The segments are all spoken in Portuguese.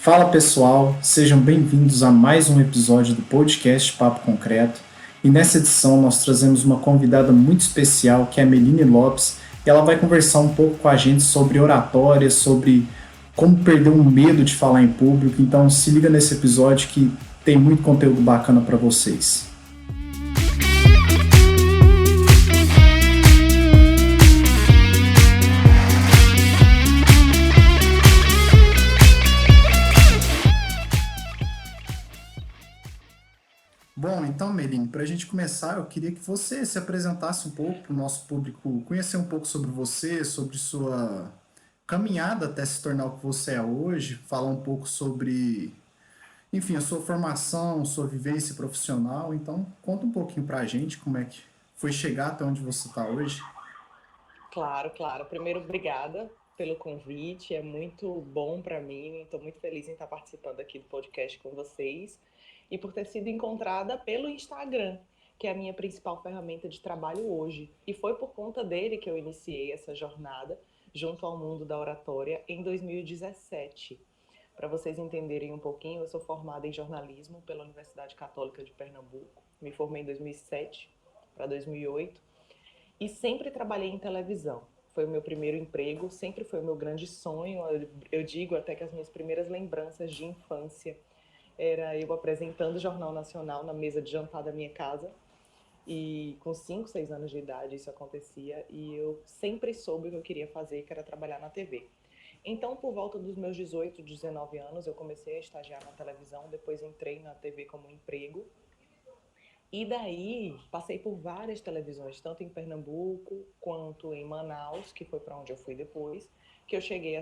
Fala pessoal, sejam bem-vindos a mais um episódio do podcast Papo Concreto. E nessa edição nós trazemos uma convidada muito especial, que é a Meline Lopes, e ela vai conversar um pouco com a gente sobre oratória, sobre como perder o medo de falar em público. Então se liga nesse episódio que tem muito conteúdo bacana para vocês. Bom, então, Meline, para a gente começar, eu queria que você se apresentasse um pouco para o nosso público, conhecer um pouco sobre você, sobre sua caminhada até se tornar o que você é hoje, falar um pouco sobre, enfim, a sua formação, sua vivência profissional. Então, conta um pouquinho para a gente como é que foi chegar até onde você está hoje. Claro, claro. Primeiro, obrigada pelo convite. É muito bom para mim. Estou muito feliz em estar participando aqui do podcast com vocês e por ter sido encontrada pelo Instagram, que é a minha principal ferramenta de trabalho hoje. E foi por conta dele que eu iniciei essa jornada junto ao mundo da oratória em 2017. Para vocês entenderem um pouquinho, eu sou formada em jornalismo pela Universidade Católica de Pernambuco. Me formei em 2007 para 2008 e sempre trabalhei em televisão. Foi o meu primeiro emprego, sempre foi o meu grande sonho. Eu digo até que as minhas primeiras lembranças de infância era eu apresentando o Jornal Nacional na mesa de jantar da minha casa. E com 5, 6 anos de idade isso acontecia e eu sempre soube o que eu queria fazer, que era trabalhar na TV. Então, por volta dos meus 18, 19 anos, eu comecei a estagiar na televisão, depois entrei na TV como emprego. E daí, passei por várias televisões, tanto em Pernambuco quanto em Manaus, que foi para onde eu fui depois, que eu cheguei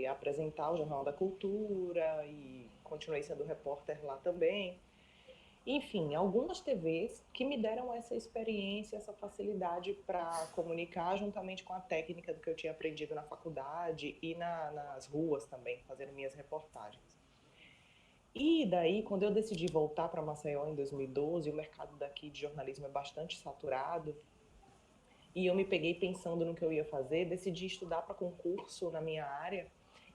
a apresentar o Jornal da Cultura e continuei sendo repórter lá também. Enfim, algumas TVs que me deram essa experiência, essa facilidade para comunicar, juntamente com a técnica do que eu tinha aprendido na faculdade e nas ruas também, fazendo minhas reportagens. E daí, quando eu decidi voltar para Maceió em 2012, o mercado daqui de jornalismo é bastante saturado, e eu me peguei pensando no que eu ia fazer, decidi estudar para concurso na minha área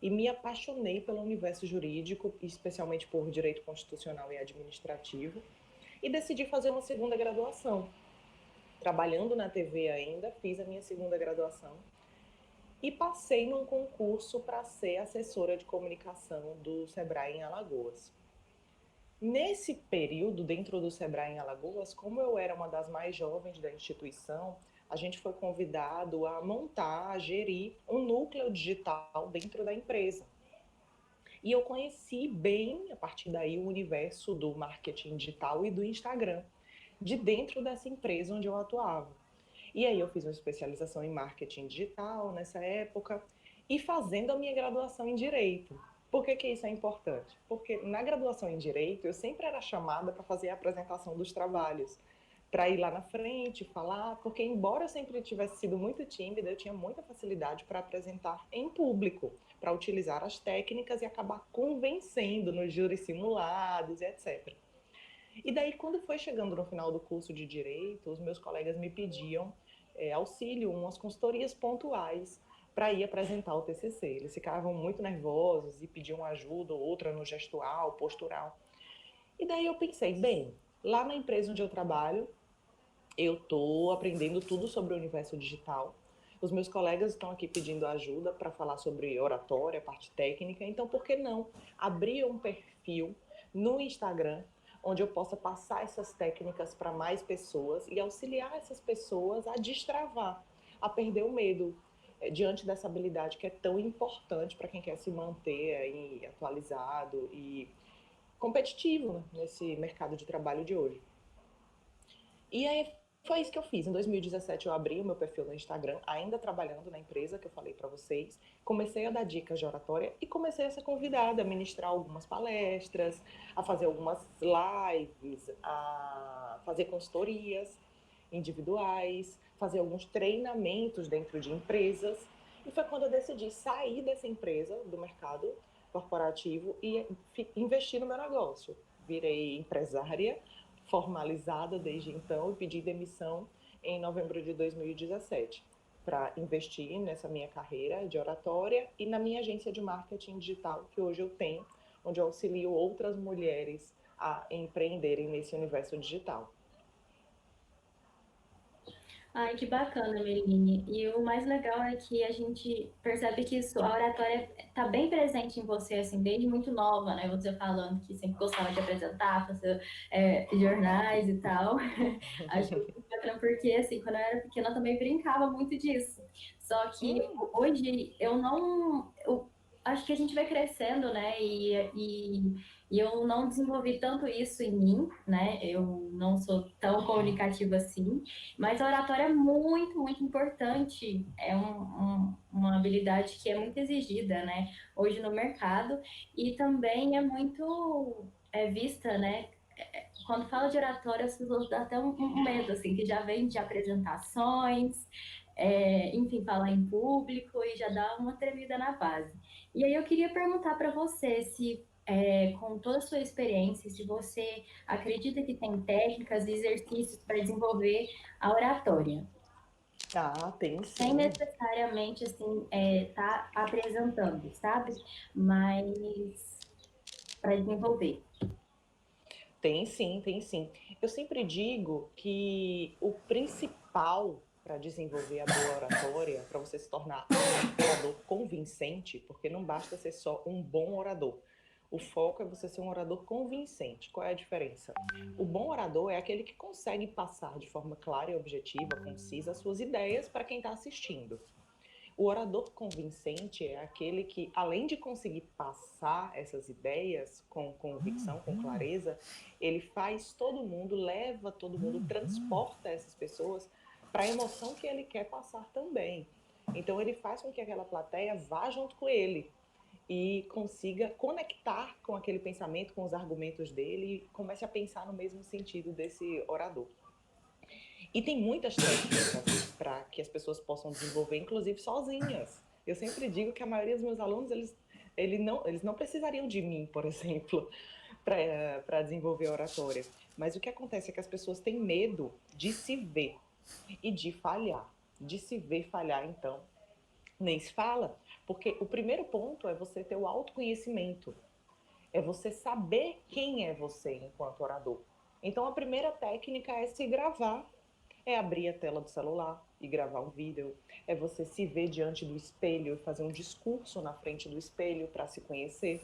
e me apaixonei pelo universo jurídico, especialmente por direito constitucional e administrativo, e decidi fazer uma segunda graduação. Trabalhando na TV ainda, fiz a minha segunda graduação e passei num concurso para ser assessora de comunicação do Sebrae em Alagoas. Nesse período, dentro do Sebrae em Alagoas, como eu era uma das mais jovens da instituição, a gente foi convidado a montar, a gerir um núcleo digital dentro da empresa. E eu conheci bem, a partir daí, o universo do marketing digital e do Instagram, de dentro dessa empresa onde eu atuava. E aí eu fiz uma especialização em marketing digital nessa época e fazendo a minha graduação em Direito. Por que que isso é importante? Porque na graduação em Direito eu sempre era chamada para fazer a apresentação dos trabalhos, para ir lá na frente, falar, porque embora eu sempre tivesse sido muito tímida, eu tinha muita facilidade para apresentar em público, para utilizar as técnicas e acabar convencendo nos júris simulados e etc. E daí, quando foi chegando no final do curso de Direito, os meus colegas me pediam auxílio, umas consultorias pontuais para ir apresentar o TCC. Eles ficavam muito nervosos e pediam ajuda, outra no gestual, postural. E daí eu pensei, bem, lá na empresa onde eu trabalho, eu estou aprendendo tudo sobre o universo digital. Os meus colegas estão aqui pedindo ajuda para falar sobre oratória, parte técnica. Então, por que não abrir um perfil no Instagram onde eu possa passar essas técnicas para mais pessoas e auxiliar essas pessoas a destravar, a perder o medo diante dessa habilidade que é tão importante para quem quer se manter aí atualizado e competitivo, né, nesse mercado de trabalho de hoje. E aí foi isso que eu fiz. Em 2017 eu abri o meu perfil no Instagram, ainda trabalhando na empresa que eu falei para vocês. Comecei a dar dicas de oratória e comecei a ser convidada a ministrar algumas palestras, a fazer algumas lives, a fazer consultorias individuais, fazer alguns treinamentos dentro de empresas. E foi quando eu decidi sair dessa empresa, do mercado corporativo, e investir no meu negócio. Virei empresária formalizada desde então e pedi demissão em novembro de 2017 para investir nessa minha carreira de oratória e na minha agência de marketing digital que hoje eu tenho, onde eu auxilio outras mulheres a empreenderem nesse universo digital. Ai, que bacana, Meline. E o mais legal é que a gente percebe que isso, a oratória está bem presente em você, assim, desde muito nova, né? Você falando que sempre gostava de apresentar, fazer jornais e tal. Acho muito bacana porque, assim, quando eu era pequena eu também brincava muito disso. Só que hoje eu não... acho que a gente vai crescendo, né? E eu não desenvolvi tanto isso em mim, né? Eu não sou tão comunicativa assim. Mas a oratória é muito, muito importante. É uma habilidade que é muito exigida, né? Hoje no mercado. E também é muito vista, né? Quando fala de oratória, as pessoas dão até um medo, assim, que já vem de apresentações, enfim, falar em público e já dá uma tremida na base. E aí eu queria perguntar para você se, com toda a sua experiência, se você acredita que tem técnicas e exercícios para desenvolver a oratória, Ah, tem sem sim. necessariamente, assim, tá apresentando, sabe? Mas para desenvolver. Tem sim, tem sim. Eu sempre digo que o principal para desenvolver a boa oratória, para você se tornar um orador convincente, porque não basta ser só um bom orador. O foco é você ser um orador convincente. Qual é a diferença? O bom orador é aquele que consegue passar de forma clara e objetiva, concisa, as suas ideias para quem está assistindo. O orador convincente é aquele que, além de conseguir passar essas ideias com convicção, com clareza, ele faz todo mundo, leva todo mundo, transporta essas pessoas para a emoção que ele quer passar também. Então, ele faz com que aquela plateia vá junto com ele e consiga conectar com aquele pensamento, com os argumentos dele e comece a pensar no mesmo sentido desse orador. E tem muitas técnicas para que as pessoas possam desenvolver, inclusive sozinhas. Eu sempre digo que a maioria dos meus alunos, eles não precisariam de mim, por exemplo, para desenvolver a oratória. Mas o que acontece é que as pessoas têm medo de se ver e de falhar. De se ver falhar, então, nem se fala. Porque o primeiro ponto é você ter o autoconhecimento. É você saber quem é você enquanto orador. Então, a primeira técnica é se gravar, é abrir a tela do celular e gravar um vídeo, é você se ver diante do espelho e fazer um discurso na frente do espelho para se conhecer,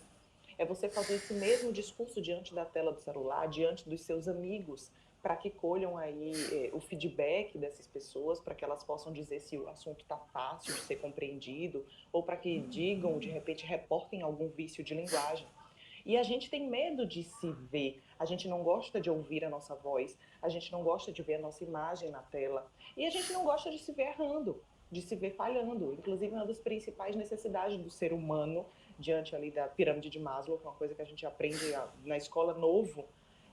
é você fazer esse mesmo discurso diante da tela do celular, diante dos seus amigos, para que colham aí o feedback dessas pessoas, para que elas possam dizer se o assunto está fácil de ser compreendido, ou para que digam, de repente, reportem algum vício de linguagem. E a gente tem medo de se ver, a gente não gosta de ouvir a nossa voz, a gente não gosta de ver a nossa imagem na tela. E a gente não gosta de se ver errando, de se ver falhando. Inclusive, uma das principais necessidades do ser humano, diante ali da pirâmide de Maslow, que é uma coisa que a gente aprende na escola novo,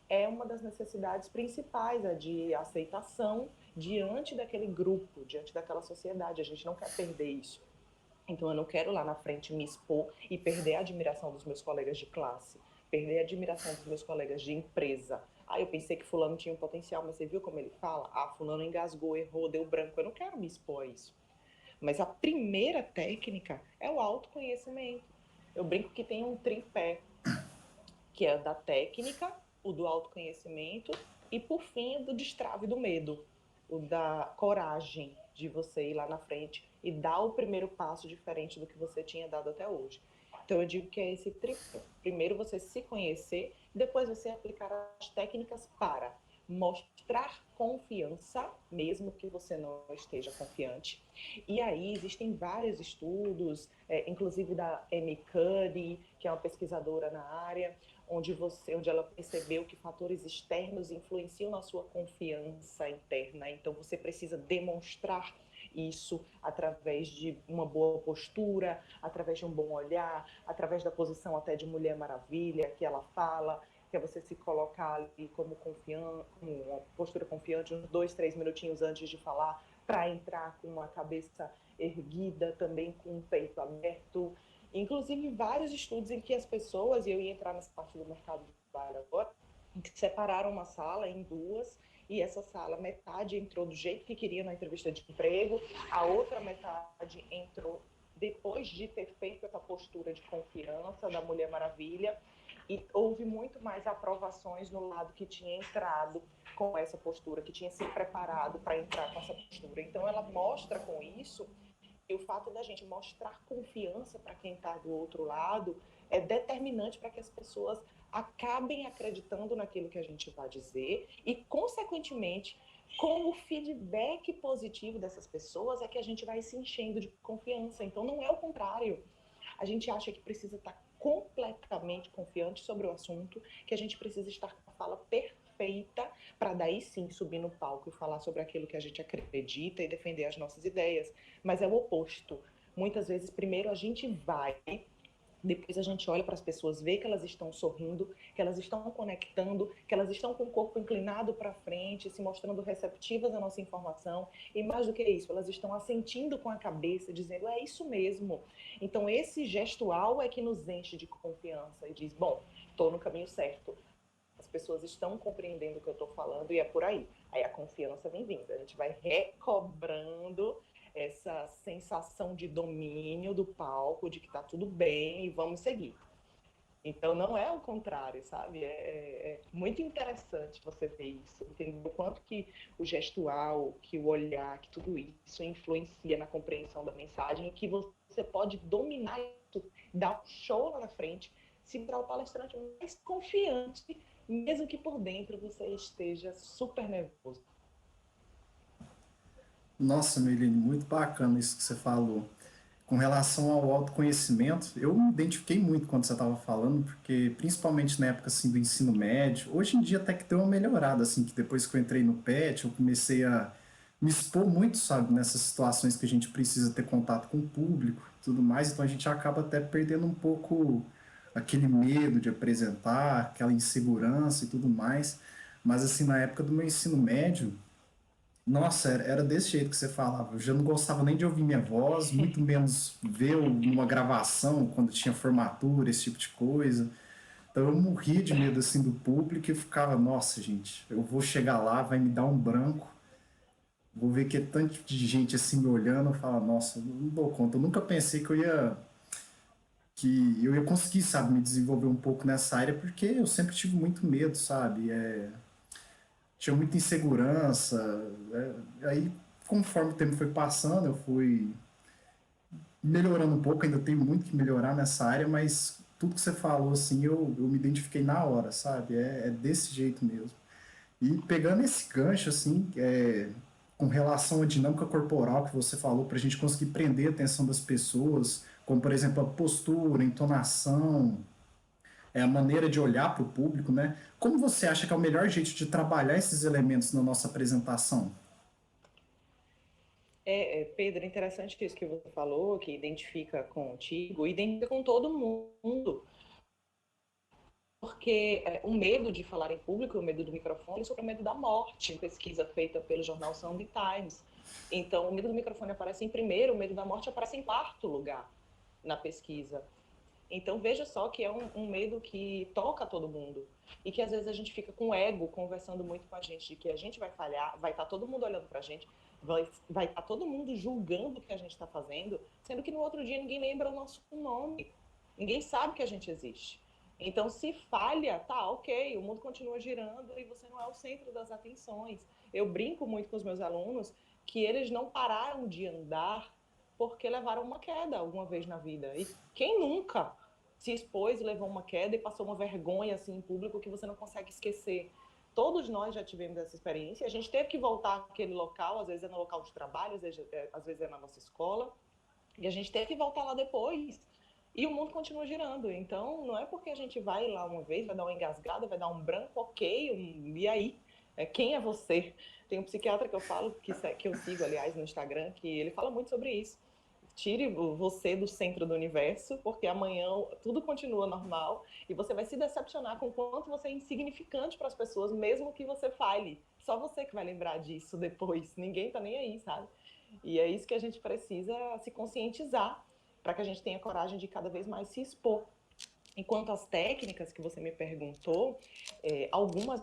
é uma das necessidades principais, a de aceitação diante daquele grupo, diante daquela sociedade. A gente não quer perder isso. Então eu não quero lá na frente me expor e perder a admiração dos meus colegas de classe, perder a admiração dos meus colegas de empresa. Ah, eu pensei que fulano tinha um potencial, mas você viu como ele fala? Ah, fulano engasgou, errou, deu branco. Eu não quero me expor a isso. Mas a primeira técnica é o autoconhecimento. Eu brinco que tem um tripé, que é da técnica, o do autoconhecimento e, por fim, o do destrave do medo, o da coragem de você ir lá na frente e dar o primeiro passo diferente do que você tinha dado até hoje. Então, eu digo que é esse tripé. Primeiro você se conhecer, depois você aplicar as técnicas para mostrar confiança, mesmo que você não esteja confiante. E aí existem vários estudos, inclusive da Amy Cuddy, que é uma pesquisadora na área, onde ela percebeu que fatores externos influenciam na sua confiança interna. Então você precisa demonstrar isso através de uma boa postura, através de um bom olhar, através da posição até de Mulher Maravilha que ela fala, que é você se colocar ali como confiante, com uma postura confiante, uns 2, 3 minutinhos antes de falar, para entrar com uma cabeça erguida, também com o peito aberto. Inclusive, vários estudos em que as pessoas, e eu ia entrar nessa parte do mercado de trabalho agora, em que separaram uma sala em duas, e essa sala, metade entrou do jeito que queria na entrevista de emprego, a outra metade entrou depois de ter feito essa postura de confiança da Mulher Maravilha, E houve muito mais aprovações no lado que tinha entrado com essa postura, que tinha se preparado para entrar com essa postura. Então, ela mostra com isso, e o fato da gente mostrar confiança para quem está do outro lado é determinante para que as pessoas acabem acreditando naquilo que a gente vai dizer e, consequentemente, com o feedback positivo dessas pessoas é que a gente vai se enchendo de confiança. Então, não é o contrário. A gente acha que precisa estar completamente confiante sobre o assunto, que a gente precisa estar com a fala perfeita para daí sim subir no palco e falar sobre aquilo que a gente acredita e defender as nossas ideias. Mas é o oposto. Muitas vezes, primeiro a gente vai, depois a gente olha para as pessoas, vê que elas estão sorrindo, que elas estão conectando, que elas estão com o corpo inclinado para frente, se mostrando receptivas à nossa informação. E mais do que isso, elas estão assentindo com a cabeça, dizendo, é isso mesmo. Então, esse gestual é que nos enche de confiança e diz, bom, estou no caminho certo. As pessoas estão compreendendo o que eu estou falando e é por aí. Aí a confiança vem vindo. A gente vai recobrando essa sensação de domínio do palco, de que está tudo bem e vamos seguir. Então, não é o contrário, sabe? É muito interessante você ver isso, entender o quanto que o gestual, que o olhar, que tudo isso influencia na compreensão da mensagem e que você pode dominar isso, dar um show lá na frente, se tornar o palestrante mais confiante, mesmo que por dentro você esteja super nervoso. Nossa, Meline, muito bacana isso que você falou. Com relação ao autoconhecimento, eu me identifiquei muito quando você estava falando, porque principalmente na época assim, do ensino médio, hoje em dia até que deu uma melhorada, assim, que depois que eu entrei no PET, eu comecei a me expor muito, sabe, nessas situações que a gente precisa ter contato com o público e tudo mais, então a gente acaba até perdendo um pouco aquele medo de apresentar, aquela insegurança e tudo mais. Mas assim, na época do meu ensino médio, nossa, era desse jeito que você falava. Eu já não gostava nem de ouvir minha voz, muito menos ver numa gravação, quando tinha formatura, esse tipo de coisa. Então eu morria de medo assim do público e ficava, nossa, gente, eu vou chegar lá, vai me dar um branco, vou ver que é tanto de gente assim me olhando, eu falo, nossa, eu não dou conta. Eu nunca pensei que eu ia conseguir, sabe, me desenvolver um pouco nessa área, porque eu sempre tive muito medo, sabe? Tinha muita insegurança. Aí, conforme o tempo foi passando, eu fui melhorando um pouco, ainda tenho muito que melhorar nessa área, mas tudo que você falou, assim, eu me identifiquei na hora, sabe? É desse jeito mesmo. E pegando esse gancho, assim, com relação à dinâmica corporal que você falou, para a gente conseguir prender a atenção das pessoas, como, por exemplo, a postura, a entonação, a maneira de olhar para o público, né? Como você acha que é o melhor jeito de trabalhar esses elementos na nossa apresentação? Pedro, interessante isso que você falou, que identifica contigo, identifica com todo mundo. Porque o medo de falar em público, o medo do microfone, sobre o medo da morte, pesquisa feita pelo jornal Sunday Times. Então, o medo do microfone aparece em primeiro, o medo da morte aparece em quarto lugar na pesquisa. Então, veja só que é um medo que toca todo mundo. E que às vezes a gente fica com o ego conversando muito com a gente, de que a gente vai falhar, vai estar todo mundo olhando pra gente, vai estar todo mundo julgando o que a gente está fazendo, sendo que no outro dia ninguém lembra o nosso nome. Ninguém sabe que a gente existe. Então, se falha, tá, ok, o mundo continua girando e você não é o centro das atenções. Eu brinco muito com os meus alunos que eles não pararam de andar porque levaram uma queda alguma vez na vida. E quem nunca se expôs, levou uma queda e passou uma vergonha assim em público que você não consegue esquecer? Todos nós já tivemos essa experiência. A gente teve que voltar àquele local, às vezes é no local de trabalho, às vezes é na nossa escola, e a gente teve que voltar lá depois. E o mundo continua girando. Então, não é porque a gente vai lá uma vez, vai dar uma engasgada, vai dar um branco, ok, e aí? Quem é você? Tem um psiquiatra que eu falo, que eu sigo, aliás, no Instagram, que ele fala muito sobre isso. Tire você do centro do universo, porque amanhã tudo continua normal e você vai se decepcionar com o quanto você é insignificante para as pessoas, mesmo que você fale. Só você que vai lembrar disso depois. Ninguém tá nem aí, sabe? E é isso que a gente precisa se conscientizar para que a gente tenha coragem de cada vez mais se expor. Enquanto as técnicas que você me perguntou, algumas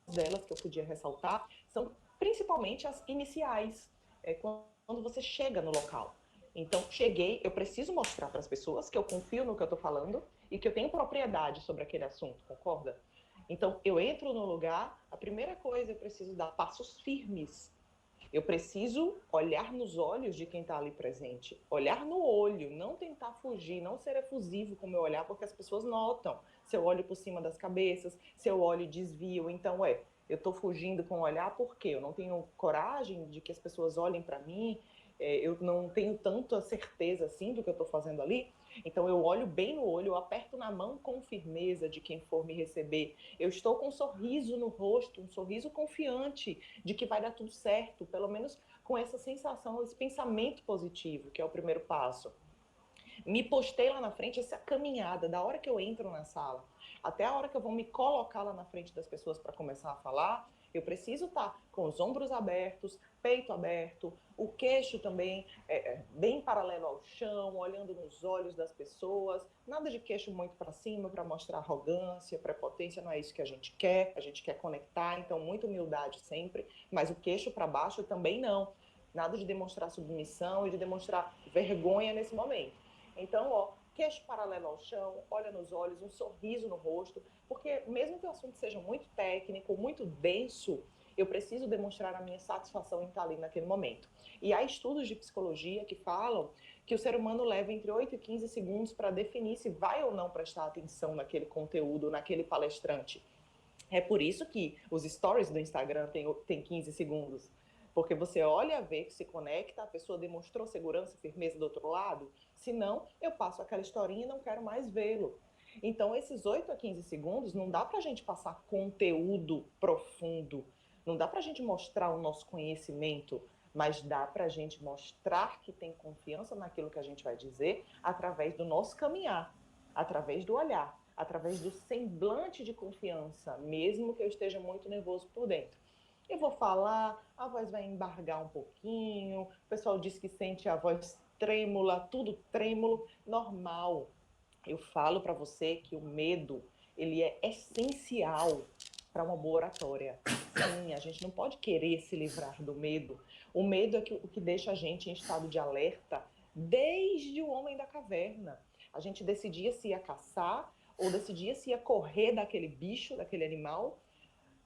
delas que eu podia ressaltar são principalmente as iniciais, quando você chega no local. Então, cheguei, eu preciso mostrar para as pessoas que eu confio no que eu estou falando e que eu tenho propriedade sobre aquele assunto, concorda? Então, eu entro no lugar, a primeira coisa, eu preciso dar passos firmes. Eu preciso olhar nos olhos de quem está ali presente. Olhar no olho, não tentar fugir, não ser efusivo com o meu olhar, porque as pessoas notam. Se eu olho por cima das cabeças, se eu olho e desvio. Então, eu estou fugindo com o olhar porque eu não tenho coragem de que as pessoas olhem para mim, eu não tenho tanta certeza assim do que eu estou fazendo ali. Então eu olho bem no olho, eu aperto na mão com firmeza de quem for me receber. Eu estou com um sorriso no rosto, um sorriso confiante de que vai dar tudo certo, pelo menos com essa sensação, esse pensamento positivo, que é o primeiro passo. Me postei lá na frente, essa caminhada, da hora que eu entro na sala até a hora que eu vou me colocar lá na frente das pessoas para começar a falar, eu preciso estar com os ombros abertos, peito aberto, o queixo também bem paralelo ao chão, olhando nos olhos das pessoas, nada de queixo muito para cima para mostrar arrogância, prepotência, não é isso que a gente quer conectar, então muita humildade sempre, mas o queixo para baixo também não, nada de demonstrar submissão e de demonstrar vergonha nesse momento. Então, queixo paralelo ao chão, olha nos olhos, um sorriso no rosto, porque mesmo que o assunto seja muito técnico, muito denso, eu preciso demonstrar a minha satisfação em estar ali naquele momento. E há estudos de psicologia que falam que o ser humano leva entre 8 e 15 segundos para definir se vai ou não prestar atenção naquele conteúdo, naquele palestrante. É por isso que os stories do Instagram têm 15 segundos. Porque você olha, vê que se conecta, a pessoa demonstrou segurança e firmeza do outro lado. Se não, eu passo aquela historinha e não quero mais vê-lo. Então, esses 8 a 15 segundos, não dá para a gente passar conteúdo profundo. Não dá para a gente mostrar o nosso conhecimento, mas dá para a gente mostrar que tem confiança naquilo que a gente vai dizer através do nosso caminhar, através do olhar, através do semblante de confiança, mesmo que eu esteja muito nervoso por dentro. Eu vou falar, a voz vai embargar um pouquinho, o pessoal diz que sente a voz trêmula, tudo trêmulo, normal. Eu falo para você que o medo, ele é essencial para uma boa oratória. Sim, a gente não pode querer se livrar do medo. O medo é o que deixa a gente em estado de alerta desde o homem da caverna. A gente decidia se ia caçar ou decidia se ia correr daquele bicho, daquele animal.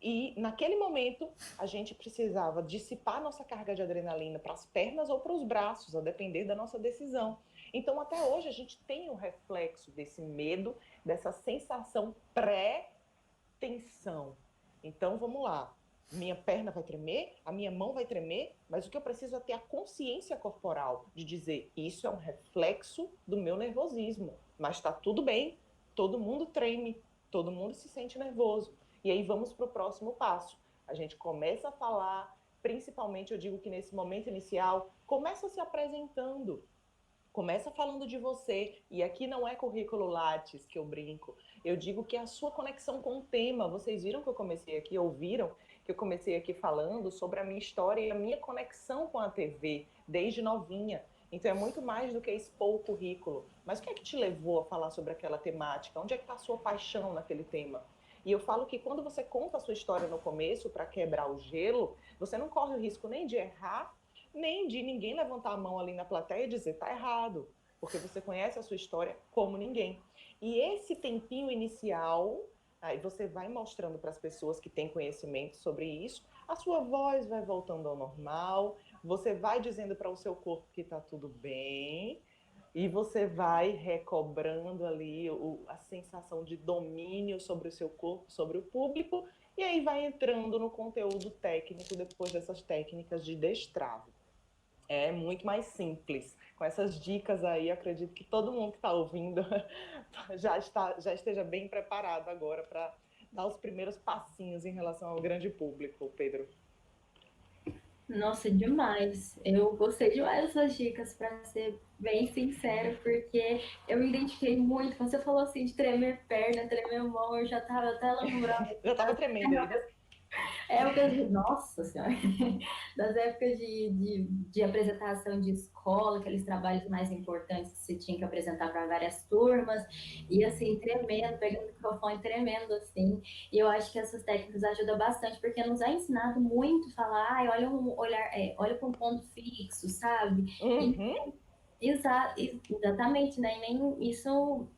E naquele momento a gente precisava dissipar nossa carga de adrenalina para as pernas ou para os braços, a depender da nossa decisão. Então até hoje a gente tem um reflexo desse medo, dessa sensação pré-tensão. Então vamos lá, minha perna vai tremer, a minha mão vai tremer, mas o que eu preciso é ter a consciência corporal de dizer, isso é um reflexo do meu nervosismo, mas está tudo bem, todo mundo treme, todo mundo se sente nervoso. E aí vamos para o próximo passo. A gente começa a falar, principalmente eu digo que nesse momento inicial, começa se apresentando, começa falando de você. E aqui não é currículo Lattes que eu brinco, eu digo que é a sua conexão com o tema. Vocês viram que eu comecei aqui, ouviram que eu comecei aqui falando sobre a minha história e a minha conexão com a TV, desde novinha. Então é muito mais do que expor o currículo. Mas o que é que te levou a falar sobre aquela temática? Onde é que está a sua paixão naquele tema? E eu falo que quando você conta a sua história no começo para quebrar o gelo, você não corre o risco nem de errar, nem de ninguém levantar a mão ali na plateia e dizer tá errado, porque você conhece a sua história como ninguém. E esse tempinho inicial, aí você vai mostrando para as pessoas que têm conhecimento sobre isso, a sua voz vai voltando ao normal, você vai dizendo para o seu corpo que está tudo bem, e você vai recobrando ali a sensação de domínio sobre o seu corpo, sobre o público, e aí vai entrando no conteúdo técnico depois dessas técnicas de destrave. É muito mais simples. Com essas dicas aí, acredito que todo mundo que está ouvindo já esteja bem preparado agora para dar os primeiros passinhos em relação ao grande público, Pedro. Nossa, demais. Eu gostei demais dessas dicas, para ser bem sincero, porque eu me identifiquei muito. Quando você falou assim de tremer perna, tremer mão, eu já estava até lembrando. Já estava tremendo aí. Épocas de, nossa senhora, das épocas de apresentação de escola, aqueles trabalhos mais importantes que você tinha que apresentar para várias turmas, e assim, tremendo, pegando o microfone, tremendo, assim, e eu acho que essas técnicas ajudam bastante, porque nos é ensinado muito a falar, olha para um ponto fixo, sabe? Uhum. Exatamente, né? E nem isso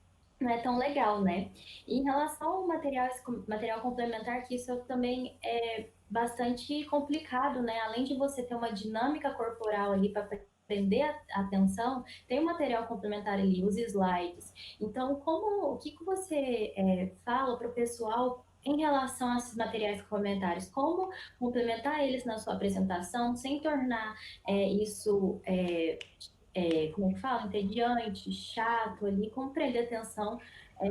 não é tão legal, né? E em relação ao material complementar, que isso também é bastante complicado, né? Além de você ter uma dinâmica corporal ali para prender a atenção, tem um material complementar ali, os slides. Então, o que você fala para o pessoal em relação a esses materiais complementares? Como complementar eles na sua apresentação sem tornar isso como é que fala? Entediante, chato ali, como prender atenção,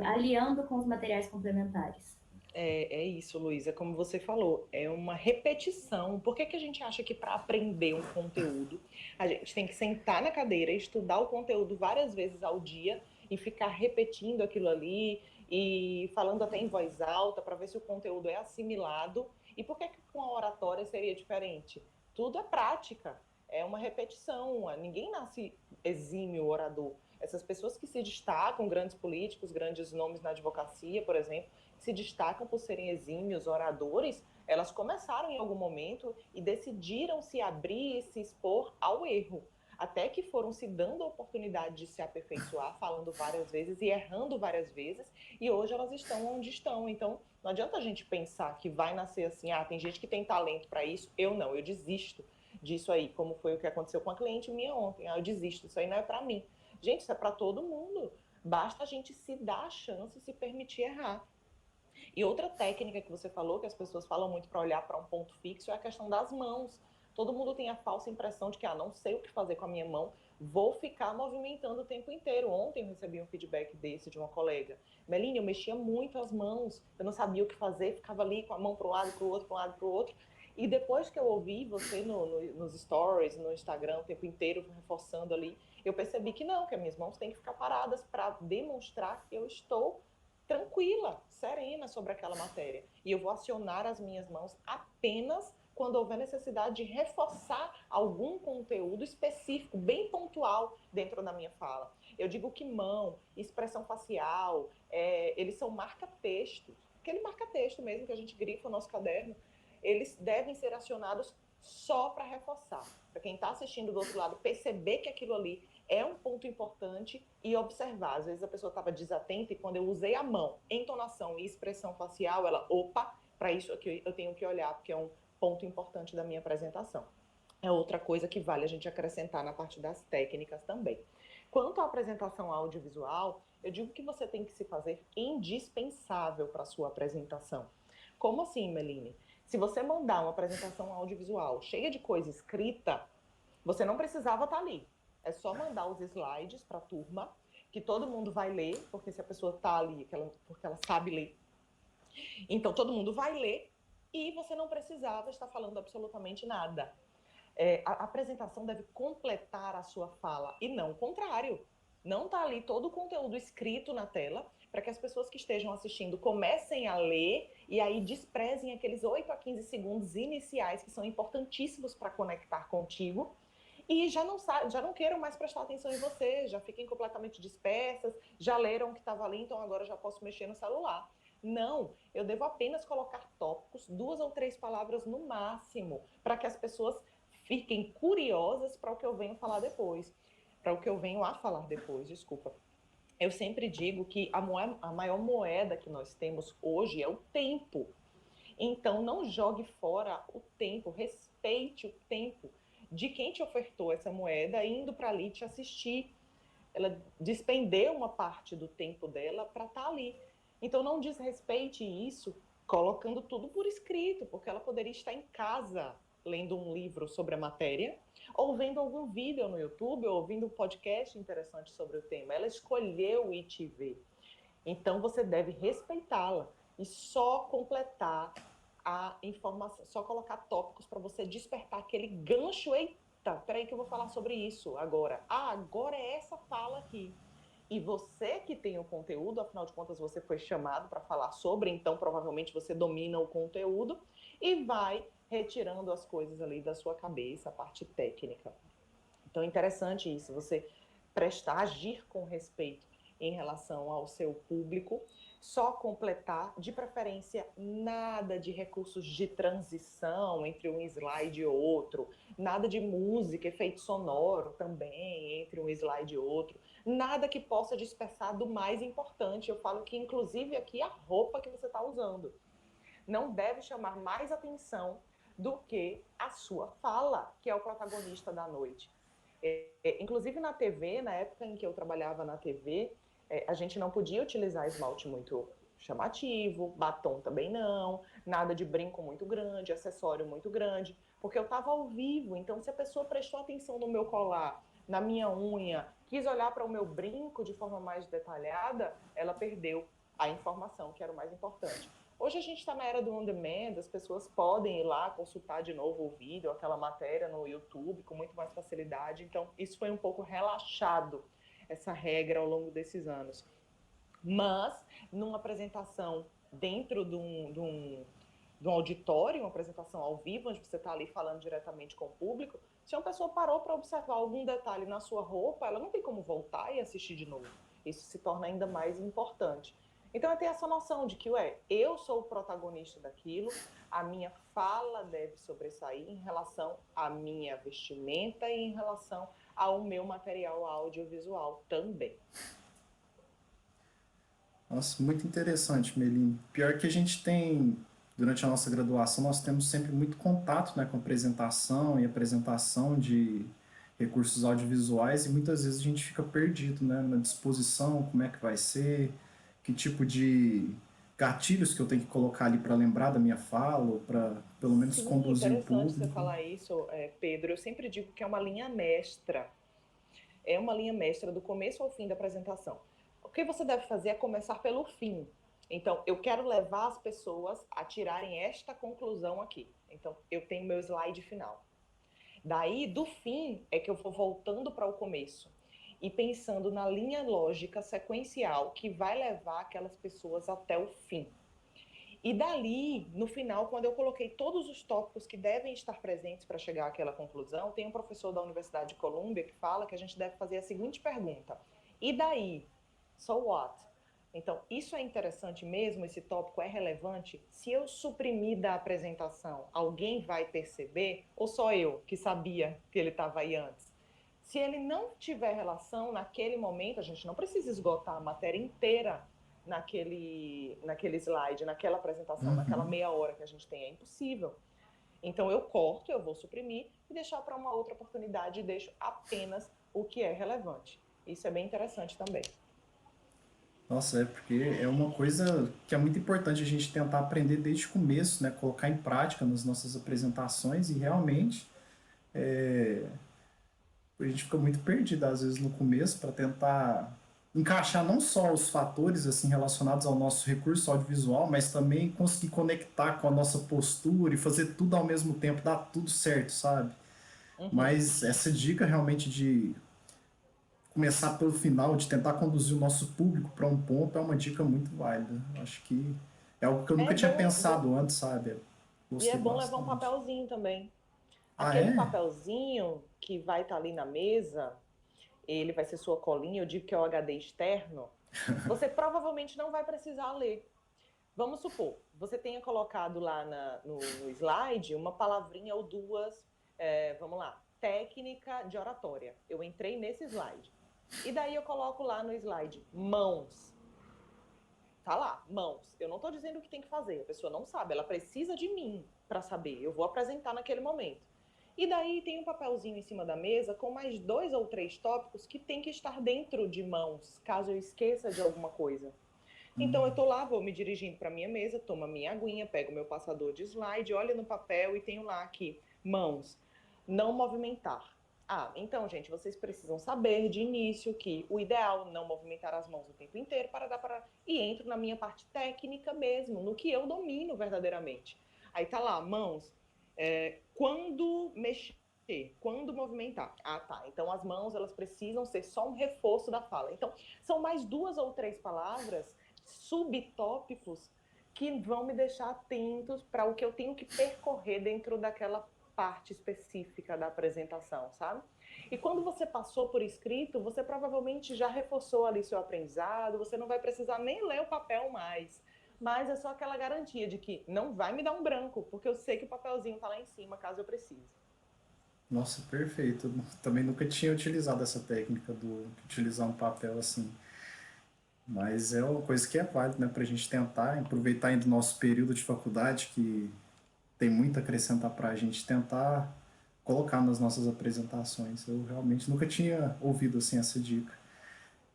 aliando com os materiais complementares. É isso, Luísa, como você falou, é uma repetição. Por que que a gente acha que para aprender um conteúdo, a gente tem que sentar na cadeira, estudar o conteúdo várias vezes ao dia e ficar repetindo aquilo ali e falando até em voz alta para ver se o conteúdo é assimilado? E por que que com a oratória seria diferente? Tudo é prática, é uma repetição. Ninguém nasce exímio orador. Essas pessoas que se destacam, grandes políticos, grandes nomes na advocacia, por exemplo, se destacam por serem exímios oradores, elas começaram em algum momento e decidiram se abrir e se expor ao erro. Até que foram se dando a oportunidade de se aperfeiçoar, falando várias vezes e errando várias vezes, e hoje elas estão onde estão. Então, não adianta a gente pensar que vai nascer assim, tem gente que tem talento para isso, eu não, eu desisto disso aí, como foi o que aconteceu com a cliente minha ontem. Eu desisto, isso aí não é para mim. Gente, isso é para todo mundo. Basta a gente se dar a chance e se permitir errar. E outra técnica que você falou, que as pessoas falam muito para olhar para um ponto fixo, é a questão das mãos. Todo mundo tem a falsa impressão de que, não sei o que fazer com a minha mão, vou ficar movimentando o tempo inteiro. Ontem eu recebi um feedback desse de uma colega. Meline, eu mexia muito as mãos, eu não sabia o que fazer, ficava ali com a mão para um lado, para o outro, para um lado, para o outro. E depois que eu ouvi você nos stories, no Instagram, o tempo inteiro reforçando ali, eu percebi que não, que as minhas mãos têm que ficar paradas para demonstrar que eu estou tranquila, serena sobre aquela matéria. E eu vou acionar as minhas mãos apenas quando houver necessidade de reforçar algum conteúdo específico, bem pontual dentro da minha fala. Eu digo que mão, expressão facial, eles são marca-textos. Aquele marca-texto mesmo que a gente grifa no nosso caderno, eles devem ser acionados só para reforçar. Para quem está assistindo do outro lado perceber que aquilo ali é um ponto importante e observar. Às vezes a pessoa estava desatenta e quando eu usei a mão, entonação e expressão facial, ela, opa, para isso aqui eu tenho que olhar, porque é um ponto importante da minha apresentação. É outra coisa que vale a gente acrescentar na parte das técnicas também. Quanto à apresentação audiovisual, eu digo que você tem que se fazer indispensável para a sua apresentação. Como assim, Meline? Se você mandar uma apresentação audiovisual cheia de coisa escrita, você não precisava estar ali. É só mandar os slides para a turma, que todo mundo vai ler, porque se a pessoa está ali, porque ela sabe ler, então todo mundo vai ler e você não precisava estar falando absolutamente nada. A apresentação deve completar a sua fala e não o contrário. Não está ali todo o conteúdo escrito na tela para que as pessoas que estejam assistindo comecem a ler e aí desprezem aqueles 8 a 15 segundos iniciais que são importantíssimos para conectar contigo e já não queiram mais prestar atenção em você, já fiquem completamente dispersas, já leram o que estava ali, então agora já posso mexer no celular. Não, eu devo apenas colocar tópicos, 2 ou 3 palavras no máximo, para que as pessoas fiquem curiosas para o que eu venho falar depois, para o que eu venho a falar depois, desculpa. Eu sempre digo que a maior moeda que nós temos hoje é o tempo. Então, não jogue fora o tempo, respeite o tempo de quem te ofertou essa moeda indo para ali te assistir. Ela despendeu uma parte do tempo dela para estar ali. Então, não desrespeite isso colocando tudo por escrito, porque ela poderia estar em casa lendo um livro sobre a matéria, ou vendo algum vídeo no YouTube, ou ouvindo um podcast interessante sobre o tema. Ela escolheu ir te ver. Então, você deve respeitá-la e só completar a informação, só colocar tópicos para você despertar aquele gancho. Eita, peraí que eu vou falar sobre isso agora. Agora é essa fala aqui. E você que tem o conteúdo, afinal de contas você foi chamado para falar sobre, então provavelmente você domina o conteúdo e vai retirando as coisas ali da sua cabeça, a parte técnica. Então é interessante isso, você agir com respeito. em relação ao seu público. Só completar, de preferência, nada de recursos de transição entre um slide e outro, nada de música, efeito sonoro também entre um slide e outro, nada que possa dispersar do mais importante. Eu falo que, inclusive, aqui a roupa que você está usando não deve chamar mais atenção do que a sua fala, que é o protagonista da noite. Inclusive na TV, na época em que eu trabalhava na TV, a gente não podia utilizar esmalte muito chamativo, batom também não, nada de brinco muito grande, acessório muito grande, porque eu estava ao vivo. Então, se a pessoa prestou atenção no meu colar, na minha unha, quis olhar para o meu brinco de forma mais detalhada, ela perdeu a informação, que era o mais importante. Hoje a gente está na era do on-demand, as pessoas podem ir lá consultar de novo o vídeo, aquela matéria no YouTube com muito mais facilidade. Então, isso foi um pouco relaxado, essa regra ao longo desses anos. Mas, numa apresentação dentro de um auditório, uma apresentação ao vivo, onde você está ali falando diretamente com o público, se uma pessoa parou para observar algum detalhe na sua roupa, ela não tem como voltar e assistir de novo. Isso se torna ainda mais importante. Então, eu tenho essa noção de que, eu sou o protagonista daquilo, a minha fala deve sobressair em relação à minha vestimenta e em relação ao meu material audiovisual também. Nossa, muito interessante, Meline. Pior que a gente tem, durante a nossa graduação, nós temos sempre muito contato, né, com apresentação e apresentação de recursos audiovisuais e muitas vezes a gente fica perdido, né, na disposição, como é que vai ser, que tipo de gatilhos que eu tenho que colocar ali para lembrar da minha fala, ou para pelo menos Sim, conduzir o interessante você público. falar isso, Pedro. Eu sempre digo que é uma linha mestra. É uma linha mestra do começo ao fim da apresentação. O que você deve fazer é começar pelo fim. Então, eu quero levar as pessoas a tirarem esta conclusão aqui. Então, eu tenho meu slide final. Daí, do fim, é que eu vou voltando para o começo e pensando na linha lógica sequencial que vai levar aquelas pessoas até o fim. E dali, no final, quando eu coloquei todos os tópicos que devem estar presentes para chegar àquela conclusão, tem um professor da Universidade de Colômbia que fala que a gente deve fazer a seguinte pergunta: e daí? So what? Então, isso é interessante mesmo? Esse tópico é relevante? Se eu suprimir da apresentação, alguém vai perceber? Ou só eu, que sabia que ele estava aí antes? Se ele não tiver relação naquele momento, a gente não precisa esgotar a matéria inteira naquele slide, naquela apresentação, naquela meia hora que a gente tem. É impossível. Então, eu corto, eu vou suprimir e deixar para uma outra oportunidade e deixo apenas o que é relevante. Isso é bem interessante também. Nossa, é porque é uma coisa que é muito importante a gente tentar aprender desde o começo, né? Colocar em prática nas nossas apresentações e realmente a gente fica muito perdido às vezes no começo para tentar encaixar não só os fatores assim relacionados ao nosso recurso audiovisual, mas também conseguir conectar com a nossa postura e fazer tudo ao mesmo tempo, dar tudo certo, sabe? Mas essa dica realmente de começar pelo final, de tentar conduzir o nosso público para um ponto, é uma dica muito válida. Acho que é algo que eu nunca tinha pensado antes, sabe? E é Gostei bom levar um bastante. papelzinho também. Ah, Aquele é? papelzinho que vai estar ali na mesa, ele vai ser sua colinha, eu digo que é o HD externo, você provavelmente não vai precisar ler. Vamos supor, você tenha colocado lá no slide uma palavrinha ou duas, vamos lá, técnica de oratória. Eu entrei nesse slide. E daí eu coloco lá no slide, mãos. Tá lá, mãos. Eu não estou dizendo o que tem que fazer, a pessoa não sabe, ela precisa de mim para saber. Eu vou apresentar naquele momento. E daí tem um papelzinho em cima da mesa com mais 2 ou 3 tópicos que tem que estar dentro de mãos, caso eu esqueça de alguma coisa. Então eu tô lá, vou me dirigindo para minha mesa, tomo a minha aguinha, pego o meu passador de slide, olho no papel e tenho lá aqui, mãos, não movimentar. Ah, então, gente, vocês precisam saber de início que o ideal é não movimentar as mãos o tempo inteiro para dar para... E entro na minha parte técnica mesmo, no que eu domino verdadeiramente. Aí tá lá, mãos, quando mexer, quando movimentar. Ah, tá. Então as mãos, elas precisam ser só um reforço da fala. Então, são mais 2 ou 3 palavras, subtópicos, que vão me deixar atentos para o que eu tenho que percorrer dentro daquela parte específica da apresentação, sabe? E quando você passou por escrito, você provavelmente já reforçou ali seu aprendizado, você não vai precisar nem ler o papel mais. Mas é só aquela garantia de que não vai me dar um branco, porque eu sei que o papelzinho está lá em cima, caso eu precise. Nossa, perfeito. Eu também nunca tinha utilizado essa técnica de utilizar um papel assim. Mas é uma coisa que é válida, né, para a gente tentar aproveitar ainda o nosso período de faculdade, que tem muito a acrescentar para a gente tentar colocar nas nossas apresentações. Eu realmente nunca tinha ouvido assim essa dica.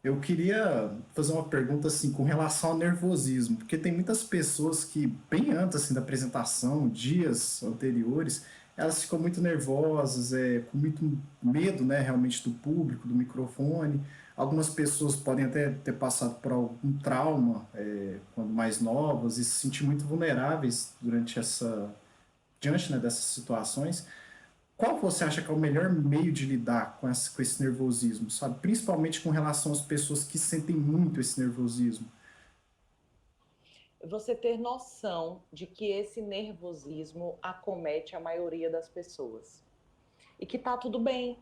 Eu queria fazer uma pergunta assim com relação ao nervosismo, porque tem muitas pessoas que bem antes assim da apresentação, dias anteriores, elas ficam muito nervosas, com muito medo, né, realmente do público, do microfone. Algumas pessoas podem até ter passado por algum trauma quando mais novas e se sentir muito vulneráveis diante, né, dessas situações. Qual você acha que é o melhor meio de lidar com esse nervosismo, sabe? Principalmente com relação às pessoas que sentem muito esse nervosismo. Você ter noção de que esse nervosismo acomete a maioria das pessoas. E que tá tudo bem,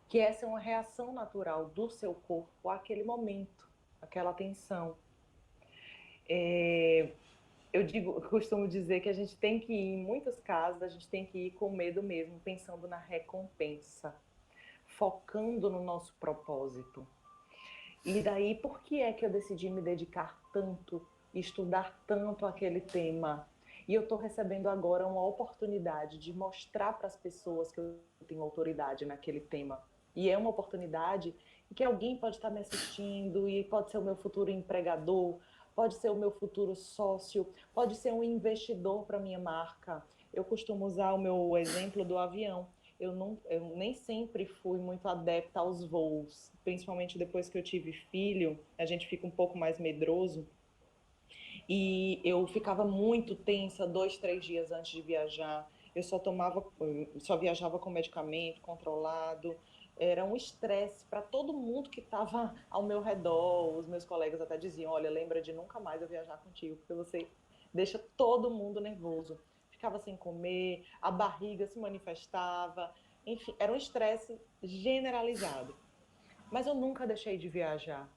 que essa é uma reação natural do seu corpo àquele momento, aquela tensão. Eu costumo dizer que a gente tem que ir, em muitos casos, a gente tem que ir com medo mesmo, pensando na recompensa, focando no nosso propósito. E daí, por que é que eu decidi me dedicar tanto, estudar tanto aquele tema? E eu estou recebendo agora uma oportunidade de mostrar para as pessoas que eu tenho autoridade naquele tema. E é uma oportunidade que alguém pode estar me assistindo e pode ser o meu futuro empregador, pode ser o meu futuro sócio, pode ser um investidor para minha marca. Eu costumo usar o meu exemplo do avião. Eu nem sempre fui muito adepta aos voos, principalmente depois que eu tive filho, a gente fica um pouco mais medroso. E eu ficava muito tensa 2, 3 dias antes de viajar. Só viajava com medicamento controlado. Era um estresse para todo mundo que estava ao meu redor. Os meus colegas até diziam: olha, lembra de nunca mais eu viajar contigo, porque você deixa todo mundo nervoso. Ficava sem comer, a barriga se manifestava. Enfim, era um estresse generalizado. Mas eu nunca deixei de viajar.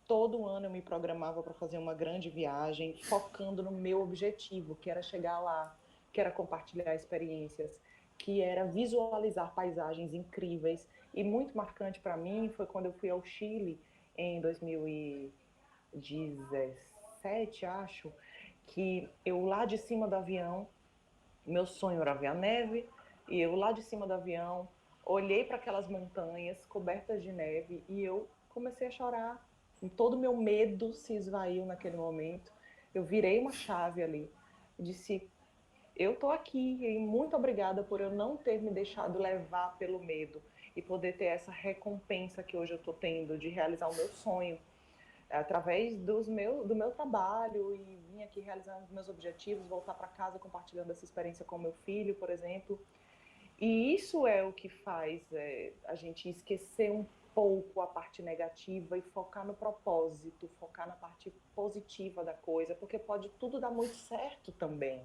Todo ano eu me programava para fazer uma grande viagem, focando no meu objetivo, que era chegar lá, que era compartilhar experiências, que era visualizar paisagens incríveis. E muito marcante para mim foi quando eu fui ao Chile em 2017, acho, que eu lá de cima do avião, meu sonho era ver a neve, e eu lá de cima do avião olhei para aquelas montanhas cobertas de neve e eu comecei a chorar. E todo o meu medo se esvaiu naquele momento. Eu virei uma chave ali e disse: eu estou aqui e muito obrigada por eu não ter me deixado levar pelo medo e poder ter essa recompensa que hoje eu estou tendo de realizar o meu sonho através do meu trabalho e vim aqui realizando os meus objetivos, voltar para casa compartilhando essa experiência com meu filho, por exemplo. E isso é o que faz a gente esquecer um pouco a parte negativa e focar no propósito, focar na parte positiva da coisa, porque pode tudo dar muito certo também.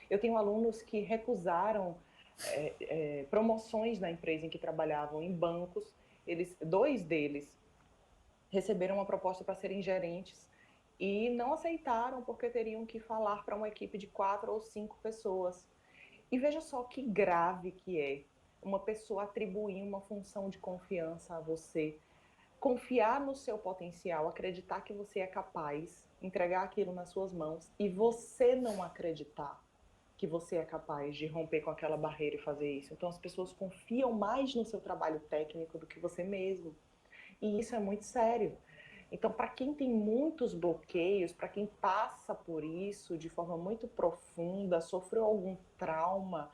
Eu tenho alunos que recusaram promoções na empresa em que trabalhavam em bancos. Dois deles receberam uma proposta para serem gerentes e não aceitaram porque teriam que falar para uma equipe de 4 ou 5 pessoas. E veja só que grave que é uma pessoa atribuir uma função de confiança a você, confiar no seu potencial, acreditar que você é capaz, entregar aquilo nas suas mãos e você não acreditar que você é capaz de romper com aquela barreira e fazer isso. Então as pessoas confiam mais no seu trabalho técnico do que você mesmo. E isso é muito sério. Então, para quem tem muitos bloqueios, para quem passa por isso de forma muito profunda, sofreu algum trauma,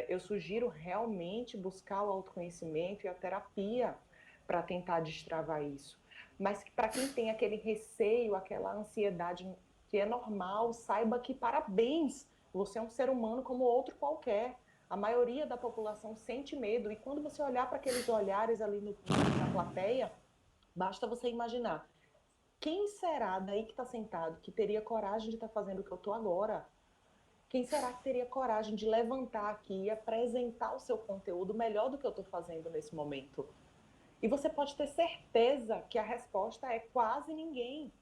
eu sugiro realmente buscar o autoconhecimento e a terapia para tentar destravar isso. Mas para quem tem aquele receio, aquela ansiedade que é normal, saiba que parabéns, você é um ser humano como outro qualquer. A maioria da população sente medo e quando você olhar para aqueles olhares ali na plateia, basta você imaginar, quem será daí que está sentado que teria coragem de estar fazendo o que eu estou agora? Quem será que teria coragem de levantar aqui e apresentar o seu conteúdo melhor do que eu estou fazendo nesse momento? E você pode ter certeza que a resposta é quase ninguém.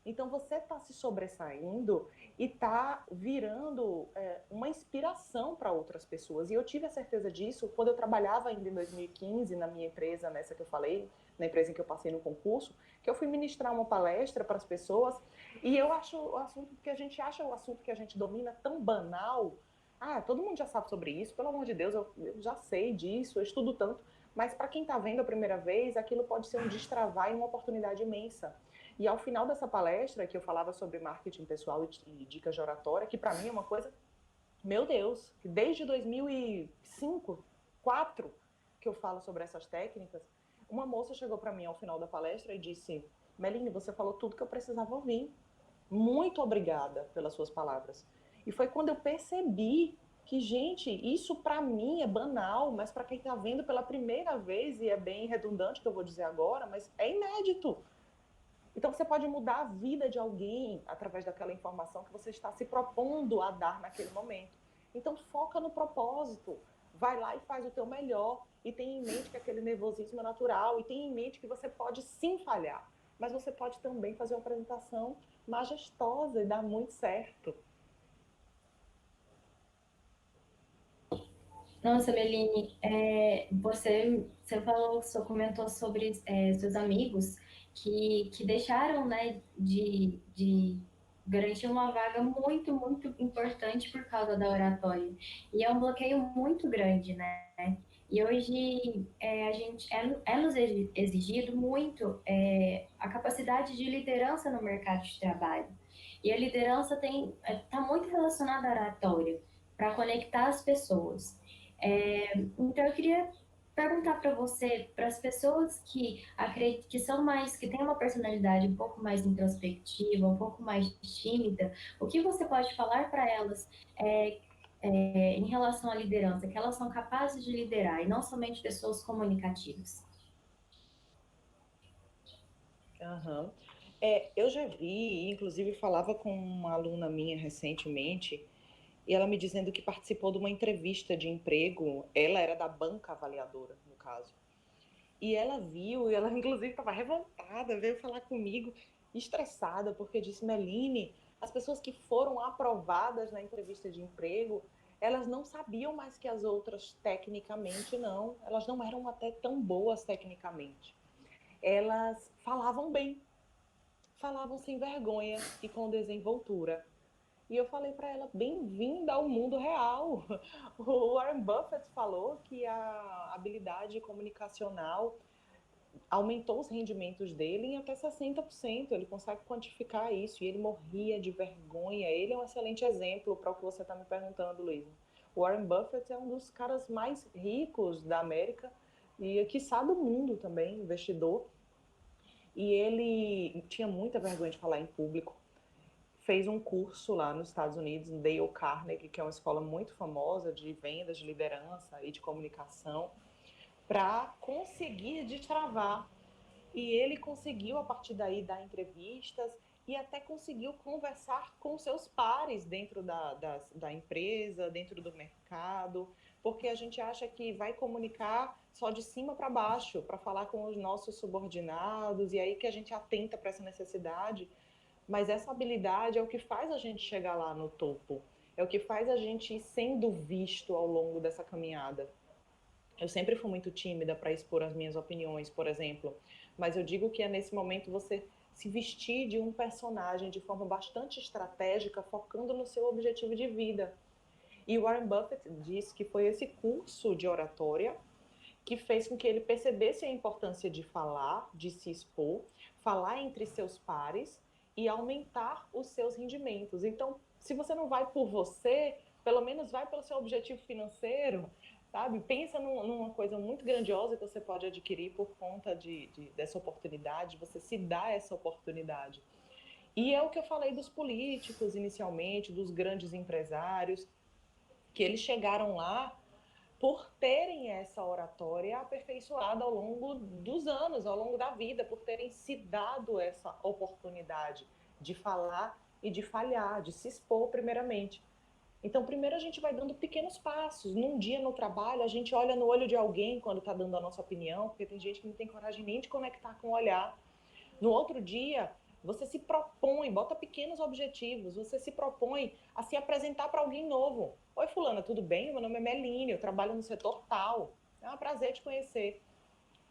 Então você está se sobressaindo e está virando uma inspiração para outras pessoas. E eu tive a certeza disso quando eu trabalhava ainda em 2015 na minha empresa, nessa que eu falei, na empresa em que eu passei no concurso, que eu fui ministrar uma palestra para as pessoas e eu acho o assunto que a gente acha, o assunto que a gente domina tão banal. Ah, todo mundo já sabe sobre isso, pelo amor de Deus, eu já sei disso, eu estudo tanto. Mas para quem está vendo a primeira vez, aquilo pode ser um destravar e uma oportunidade imensa. E ao final dessa palestra, que eu falava sobre marketing pessoal e dicas de oratória, que para mim é uma coisa, meu Deus, que desde 2005, 2004, que eu falo sobre essas técnicas, uma moça chegou para mim ao final da palestra e disse: Meline, você falou tudo que eu precisava ouvir. Muito obrigada pelas suas palavras. E foi quando eu percebi que, gente, isso para mim é banal, mas para quem está vendo pela primeira vez, e é bem redundante o que eu vou dizer agora, mas é inédito. Então você pode mudar a vida de alguém através daquela informação que você está se propondo a dar naquele momento. Então foca no propósito, vai lá e faz o teu melhor e tenha em mente que aquele nervosismo é natural e tenha em mente que você pode sim falhar, mas você pode também fazer uma apresentação majestosa e dar muito certo. Nossa, Meline, você falou, você comentou sobre seus amigos que deixaram, né, de garantir uma vaga muito, muito importante por causa da oratória. E é um bloqueio muito grande, né? E hoje a gente nos exigido muito a capacidade de liderança no mercado de trabalho. E a liderança está muito relacionada à oratória, para conectar as pessoas. Então eu queria perguntar para você, para as pessoas que acreditam que são mais, que têm uma personalidade um pouco mais introspectiva, um pouco mais tímida, o que você pode falar para elas em relação à liderança, que elas são capazes de liderar e não somente pessoas comunicativas? Uhum. Eu já vi, inclusive falava com uma aluna minha recentemente, e ela me dizendo que participou de uma entrevista de emprego, ela era da banca avaliadora, no caso. E ela viu, e ela inclusive estava revoltada, veio falar comigo, estressada, porque disse: Meline, as pessoas que foram aprovadas na entrevista de emprego, elas não sabiam mais que as outras tecnicamente, não. Elas não eram até tão boas tecnicamente. Elas falavam sem vergonha e com desenvoltura. E eu falei para ela: bem-vinda ao mundo real. O Warren Buffett falou que a habilidade comunicacional aumentou os rendimentos dele em até 60%. Ele consegue quantificar isso e ele morria de vergonha. Ele é um excelente exemplo para o que você está me perguntando, Luísa. O Warren Buffett é um dos caras mais ricos da América e, quiçá, do mundo também, investidor. E ele tinha muita vergonha de falar em público. Fez um curso lá nos Estados Unidos, no Dale Carnegie, que é uma escola muito famosa de vendas, de liderança e de comunicação, para conseguir destravar. E ele conseguiu, a partir daí, dar entrevistas e até conseguiu conversar com seus pares dentro da empresa, dentro do mercado, porque a gente acha que vai comunicar só de cima para baixo, para falar com os nossos subordinados, e aí que a gente atenta para essa necessidade. Mas essa habilidade é o que faz a gente chegar lá no topo, é o que faz a gente ir sendo visto ao longo dessa caminhada. Eu sempre fui muito tímida para expor as minhas opiniões, por exemplo, mas eu digo que é nesse momento você se vestir de um personagem de forma bastante estratégica, focando no seu objetivo de vida. E Warren Buffett disse que foi esse curso de oratória que fez com que ele percebesse a importância de falar, de se expor, falar entre seus pares e aumentar os seus rendimentos. Então, se você não vai por você, pelo menos vai pelo seu objetivo financeiro, sabe? Pensa numa coisa muito grandiosa que você pode adquirir por conta dessa oportunidade, você se dá essa oportunidade. E é o que eu falei dos políticos inicialmente, dos grandes empresários, que eles chegaram lá por terem essa oratória aperfeiçoada ao longo dos anos, ao longo da vida, por terem se dado essa oportunidade de falar e de falhar, de se expor primeiramente. Então, primeiro a gente vai dando pequenos passos. Num dia no trabalho, a gente olha no olho de alguém quando está dando a nossa opinião, porque tem gente que não tem coragem nem de conectar com o olhar. No outro dia, você se propõe, bota pequenos objetivos, você se propõe a se apresentar para alguém novo. Oi, fulana, tudo bem? Meu nome é Meline, eu trabalho no setor tal. É um prazer te conhecer.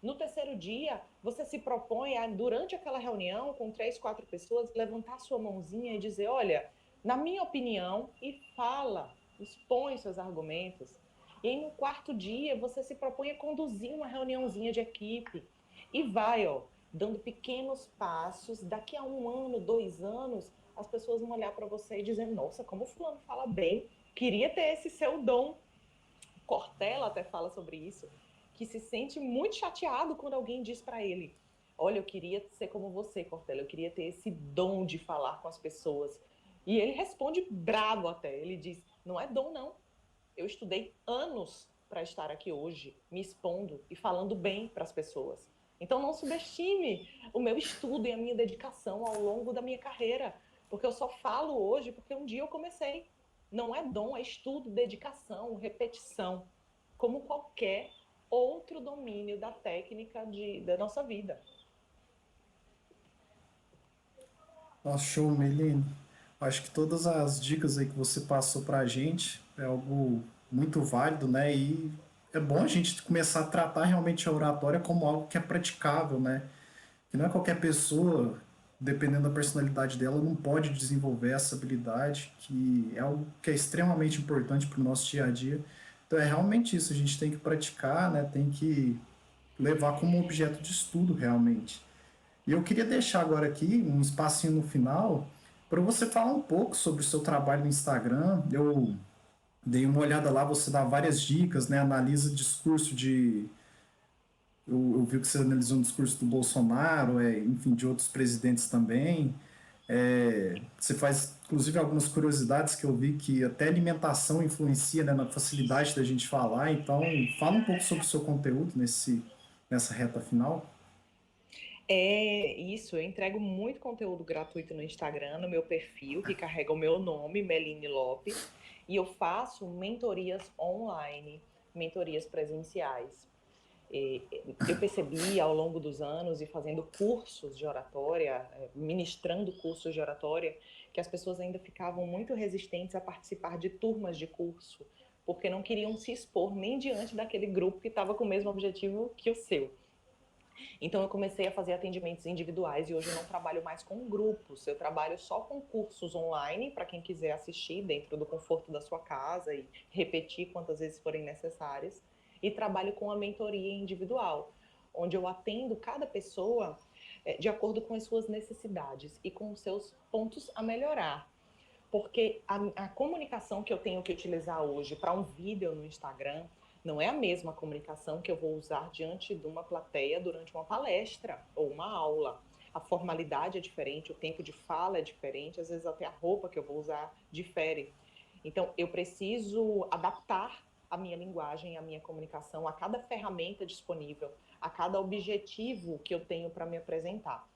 No terceiro dia, você se propõe a, durante aquela reunião, com 3, 4 pessoas, levantar sua mãozinha e dizer, olha, na minha opinião, e fala, expõe seus argumentos. E aí, no quarto dia, você se propõe a conduzir uma reuniãozinha de equipe. E vai, ó, dando pequenos passos. Daqui a 1 ano, 2 anos, as pessoas vão olhar para você e dizer, nossa, como o fulano fala bem, queria ter esse seu dom. Cortella até fala sobre isso, que se sente muito chateado quando alguém diz para ele, olha, eu queria ser como você, Cortella, eu queria ter esse dom de falar com as pessoas. E ele responde bravo até, ele diz, não é dom não, eu estudei anos para estar aqui hoje, me expondo e falando bem para as pessoas. Então não subestime o meu estudo e a minha dedicação ao longo da minha carreira, porque eu só falo hoje porque um dia eu comecei. Não é dom, é estudo, dedicação, repetição, como qualquer outro domínio da técnica da nossa vida. Nossa, show, Meline. Acho que todas as dicas aí que você passou pra gente é algo muito válido, né? E é bom a gente começar a tratar realmente a oratória como algo que é praticável, né? Que não é qualquer pessoa, dependendo da personalidade dela, não pode desenvolver essa habilidade, que é algo que é extremamente importante para o nosso dia a dia. Então é realmente isso, a gente tem que praticar, né? Tem que levar como objeto de estudo realmente. E eu queria deixar agora aqui um espacinho no final para você falar um pouco sobre o seu trabalho no Instagram. Eu dei uma olhada lá, você dá várias dicas, né? Analisa discurso de. Eu vi que você analisou um discurso do Bolsonaro, enfim, de outros presidentes também. Você faz, inclusive, algumas curiosidades que eu vi que até alimentação influencia, né, na facilidade da gente falar. Então, fala um pouco sobre o seu conteúdo nessa reta final. É isso, eu entrego muito conteúdo gratuito no Instagram, no meu perfil, que carrega o meu nome, Meline Lopes, e eu faço mentorias online, mentorias presenciais. Eu percebi ao longo dos anos e fazendo cursos de oratória, ministrando cursos de oratória, que as pessoas ainda ficavam muito resistentes a participar de turmas de curso, porque não queriam se expor nem diante daquele grupo que estava com o mesmo objetivo que o seu. Então eu comecei a fazer atendimentos individuais e hoje eu não trabalho mais com grupos, eu trabalho só com cursos online para quem quiser assistir dentro do conforto da sua casa e repetir quantas vezes forem necessárias. E trabalho com a mentoria individual, onde eu atendo cada pessoa de acordo com as suas necessidades e com os seus pontos a melhorar. Porque a comunicação que eu tenho que utilizar hoje para um vídeo no Instagram não é a mesma comunicação que eu vou usar diante de uma plateia durante uma palestra ou uma aula. A formalidade é diferente, o tempo de fala é diferente, às vezes até a roupa que eu vou usar difere. Então, eu preciso adaptar a minha linguagem, a minha comunicação a cada ferramenta disponível, a cada objetivo que eu tenho para me apresentar.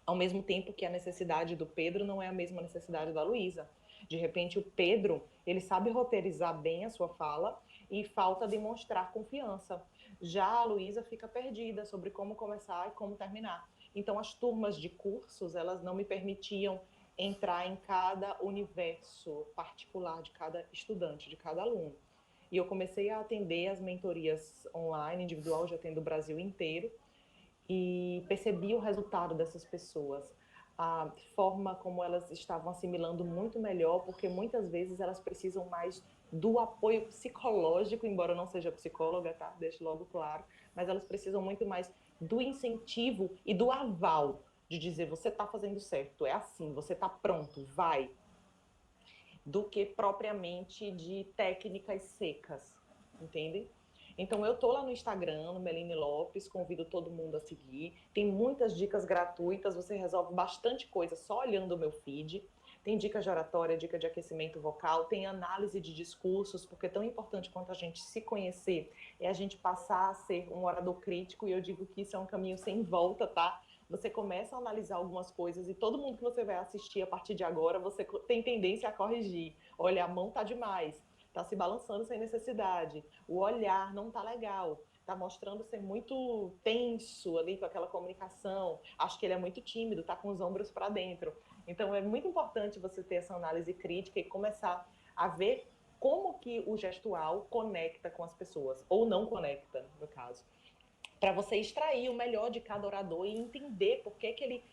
Ao mesmo tempo que a necessidade do Pedro não é a mesma necessidade da Luísa. De repente, o Pedro, ele sabe roteirizar bem a sua fala e falta demonstrar confiança. Já a Luísa fica perdida sobre como começar e como terminar. Então, as turmas de cursos, elas não me permitiam entrar em cada universo particular de cada estudante, de cada aluno. E eu comecei a atender as mentorias online, individual, já atendo o Brasil inteiro, e percebi o resultado dessas pessoas, a forma como elas estavam assimilando muito melhor, porque muitas vezes elas precisam mais do apoio psicológico, embora eu não seja psicóloga, tá? Deixo logo claro, mas elas precisam muito mais do incentivo e do aval de dizer você está fazendo certo, é assim, você está pronto, vai, do que propriamente de técnicas secas, entendem? Então eu tô lá no Instagram, no Meline Lopes, convido todo mundo a seguir. Tem muitas dicas gratuitas, você resolve bastante coisa só olhando o meu feed. Tem dica de oratória, dica de aquecimento vocal, tem análise de discursos, porque tão importante quanto a gente se conhecer é a gente passar a ser um orador crítico, e eu digo que isso é um caminho sem volta, tá? Você começa a analisar algumas coisas e todo mundo que você vai assistir a partir de agora, você tem tendência a corrigir. olha, a mão tá demais, tá se balançando sem necessidade, o olhar não tá legal, tá mostrando ser muito tenso ali com aquela comunicação, acho que ele é muito tímido, tá com os ombros para dentro. Então é muito importante você ter essa análise crítica e começar a ver como que o gestual conecta com as pessoas, ou não conecta, no caso, para você extrair o melhor de cada orador e entender por que ele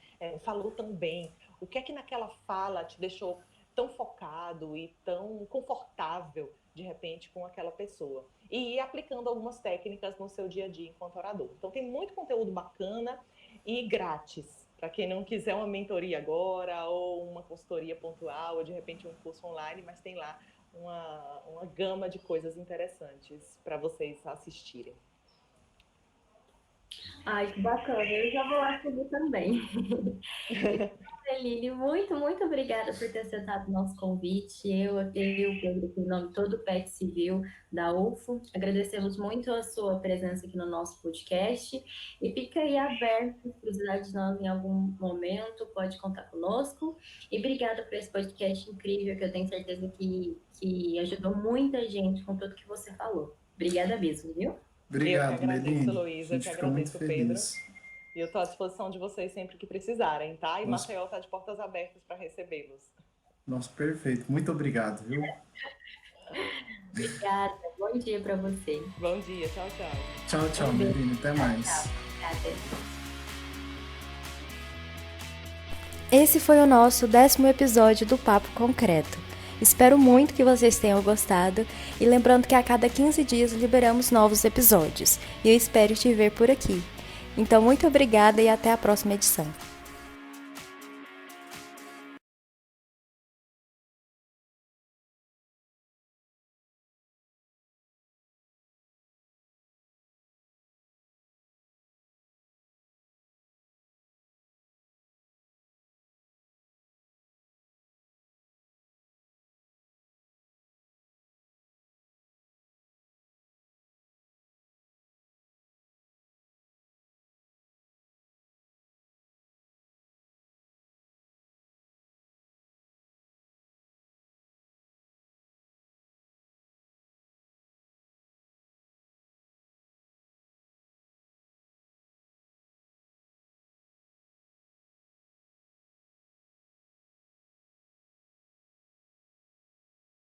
falou tão bem, o que é que naquela fala te deixou tão focado e tão confortável, de repente, com aquela pessoa. E ir aplicando algumas técnicas no seu dia a dia enquanto orador. Então, tem muito conteúdo bacana e grátis. Para quem não quiser uma mentoria agora, ou uma consultoria pontual, ou de repente um curso online, mas tem lá uma gama de coisas interessantes para vocês assistirem. Ai, que bacana. Eu já vou lá seguir também. Meline, muito obrigada por ter aceitado o nosso convite. Eu o Pedro, em nome de todo o PET Civil da UFO, agradecemos muito a sua presença aqui no nosso podcast e fica aí aberto, se precisar de nós em algum momento, pode contar conosco. E obrigada por esse podcast incrível, que eu tenho certeza que ajudou muita gente com tudo que você falou. Obrigada mesmo, viu? Obrigado, Meline. Luísa, a gente fica muito feliz. Pedro. E eu estou à disposição de vocês sempre que precisarem, tá? E Maceió está de portas abertas para recebê-los. Nossa, perfeito. Muito obrigado, viu? Obrigada. Bom dia para você. Bom dia. Tchau, tchau. Tchau, Meline. Até mais. Tchau. Obrigada. Esse foi o nosso 10º episódio do Papo Concreto. Espero muito que vocês tenham gostado e lembrando que a cada 15 dias liberamos novos episódios e eu espero te ver por aqui. Então, muito obrigada e até a próxima edição.